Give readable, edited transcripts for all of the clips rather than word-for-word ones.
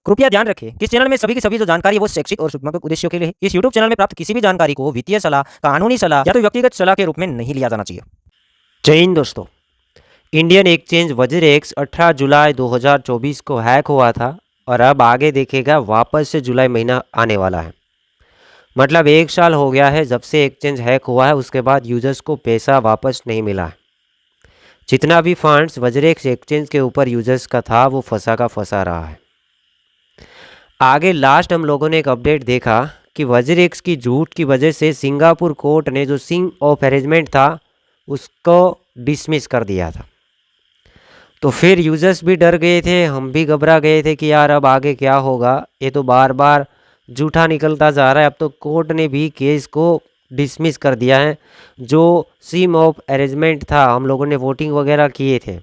कृपया ध्यान रखें कि इस चैनल में सभी की सभी जो जानकारी है वो शैक्षिक और सूचनात्मक उद्देश्यों के लिए है। इस यूट्यूब चैनल में प्राप्त किसी भी जानकारी को वित्तीय सलाह, कानूनी सलाह या तो व्यक्तिगत सलाह के रूप में नहीं लिया जाना चाहिए। जय हिंद दोस्तों। इंडियन एक्सचेंज वज्रेक्स 18 जुलाई 2024 को हैक हुआ था और अब आगे देखेगा वापस से जुलाई महीना आने वाला है। मतलब 1 साल हो गया है जब से एक्सचेंज हैक हुआ है, उसके बाद यूजर्स को पैसा वापस नहीं मिला है। जितना भी फंड्स वज्रेक्स एक्सचेंज के ऊपर यूजर्स का था वो फंसा का फंसा रहा है। आगे लास्ट हम लोगों ने एक अपडेट देखा कि वज्रेक्स की झूठ की वजह से सिंगापुर कोर्ट ने जो सीम ऑफ अरेंजमेंट था उसको डिसमिस कर दिया था। तो फिर यूजर्स भी डर गए थे, हम भी घबरा गए थे कि यार अब आगे क्या होगा, ये तो बार बार झूठा निकलता जा रहा है। अब तो कोर्ट ने भी केस को डिसमिस कर दिया है। जो सीम ऑफ अरेंजमेंट था, हम लोगों ने वोटिंग वगैरह किए थे,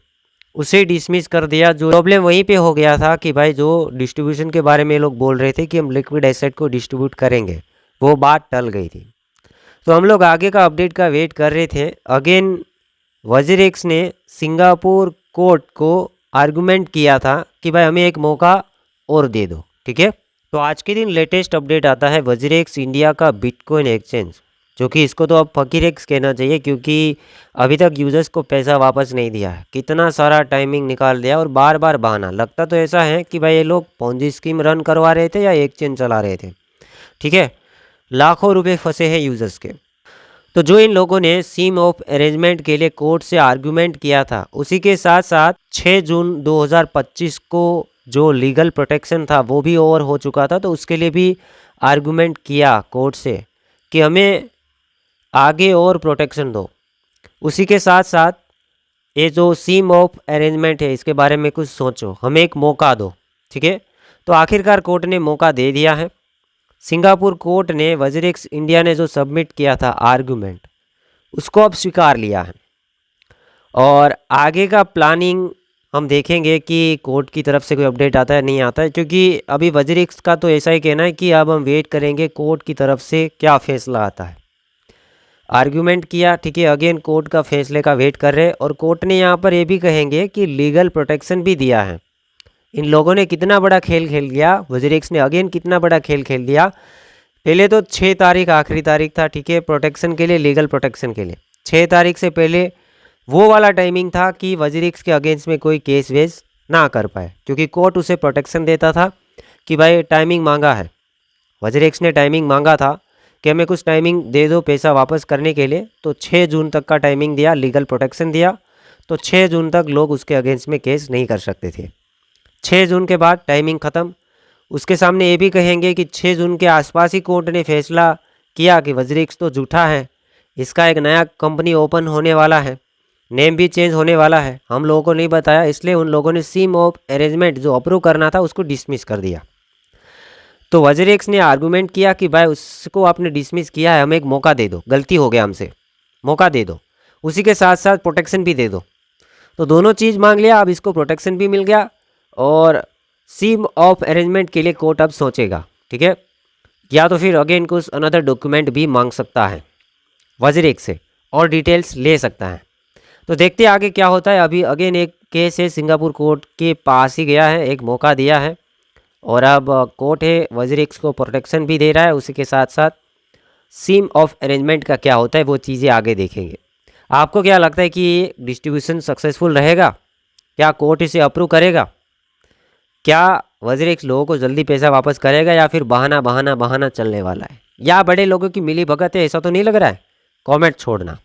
उसे डिसमिस कर दिया। जो प्रॉब्लम वहीं पे हो गया था कि भाई जो डिस्ट्रीब्यूशन के बारे में लोग बोल रहे थे कि हम लिक्विड एसेट को डिस्ट्रीब्यूट करेंगे, वो बात टल गई थी। तो हम लोग आगे का अपडेट का वेट कर रहे थे। अगेन वज्रेक्स ने सिंगापुर कोर्ट को आर्गुमेंट किया था कि भाई हमें एक मौका और दे दो, ठीक है। तो आज के दिन लेटेस्ट अपडेट आता है वज्रेक्स इंडिया का बिटकॉइन एक्सचेंज, जो कि इसको तो अब फकीरेक्स कहना चाहिए क्योंकि अभी तक यूजर्स को पैसा वापस नहीं दिया है। कितना सारा टाइमिंग निकाल दिया और बार बार बहाना। लगता तो ऐसा है कि भाई ये लोग पोंजी स्कीम रन करवा रहे थे या एक्सचेंज चला रहे थे, ठीक है। लाखों रुपए फंसे हैं यूजर्स के। तो जो इन लोगों ने सीम ऑफ अरेंजमेंट के लिए कोर्ट से आर्गुमेंट किया था, उसी के साथ साथ 6 जून 2025 को जो लीगल प्रोटेक्शन था वो भी ओवर हो चुका था। तो उसके लिए भी आर्गुमेंट किया कोर्ट से कि हमें आगे और प्रोटेक्शन दो। उसी के साथ साथ ये जो सीम ऑफ अरेंजमेंट है इसके बारे में कुछ सोचो, हमें एक मौका दो, ठीक है। तो आखिरकार कोर्ट ने मौका दे दिया है। सिंगापुर कोर्ट ने वज्रेक्स इंडिया ने जो सबमिट किया था आर्गुमेंट, उसको अब स्वीकार लिया है। और आगे का प्लानिंग हम देखेंगे कि कोर्ट की तरफ से कोई अपडेट आता है नहीं आता है, क्योंकि अभी वज्रेक्स का तो ऐसा ही कहना है कि अब हम वेट करेंगे कोर्ट की तरफ से क्या फैसला आता है। आर्गुमेंट किया, ठीक है, अगेन कोर्ट का फैसले का वेट कर रहे हैं। और कोर्ट ने यहाँ पर ये भी कहेंगे कि लीगल प्रोटेक्शन भी दिया है। इन लोगों ने कितना बड़ा खेल खेल दिया, वज्रेक्स ने अगेन कितना बड़ा खेल खेल दिया। पहले तो 6 तारीख आखिरी तारीख था, ठीक है, प्रोटेक्शन के लिए, लीगल प्रोटेक्शन के लिए। 6 तारीख से पहले वो वाला टाइमिंग था कि वज्रेक्स के अगेंस्ट में कोई केस वेस ना कर पाए, क्योंकि कोर्ट उसे प्रोटेक्शन देता था कि भाई टाइमिंग मांगा है। वज्रेक्स ने टाइमिंग मांगा था कि हमें कुछ टाइमिंग दे दो पैसा वापस करने के लिए। तो 6 जून तक का टाइमिंग दिया, लीगल प्रोटेक्शन दिया। तो 6 जून तक लोग उसके अगेंस्ट में केस नहीं कर सकते थे। 6 जून के बाद टाइमिंग ख़त्म। उसके सामने ये भी कहेंगे कि 6 जून के आसपास ही कोर्ट ने फैसला किया कि वज्रेक्स तो झूठा है, इसका एक नया कंपनी ओपन होने वाला है, नेम भी चेंज होने वाला है, हम लोगों को नहीं बताया, इसलिए उन लोगों ने सीम ऑफ अरेंजमेंट जो अप्रूव करना था उसको डिसमिस कर दिया। तो वज्रेक्स ने आर्गुमेंट किया कि भाई उसको आपने डिसमिस किया है, हमें एक मौका दे दो, गलती हो गया हमसे, मौका दे दो, उसी के साथ साथ प्रोटेक्शन भी दे दो। तो दोनों चीज़ मांग लिया, अब इसको प्रोटेक्शन भी मिल गया और सीम ऑफ अरेंजमेंट के लिए कोर्ट अब सोचेगा, ठीक है, या तो फिर अगेन कुछ अनदर डॉक्यूमेंट भी मांग सकता है वज्रेक्स से और डिटेल्स ले सकता है। तो देखते हैं आगे क्या होता है। अभी अगेन एक केस है सिंगापुर कोर्ट के पास ही गया है, एक मौका दिया है और अब कोर्ट है वज्रेक्स को प्रोटेक्शन भी दे रहा है। उसी के साथ साथ सीम ऑफ अरेंजमेंट का क्या होता है वो चीज़ें आगे देखेंगे। आपको क्या लगता है कि ये डिस्ट्रीब्यूशन सक्सेसफुल रहेगा? क्या कोर्ट इसे अप्रूव करेगा? क्या वज्रेक्स लोगों को जल्दी पैसा वापस करेगा या फिर बहाना बहाना बहाना चलने वाला है, या बड़े लोगों की मिली भगत है? ऐसा तो नहीं लग रहा है। कमेंट छोड़ना।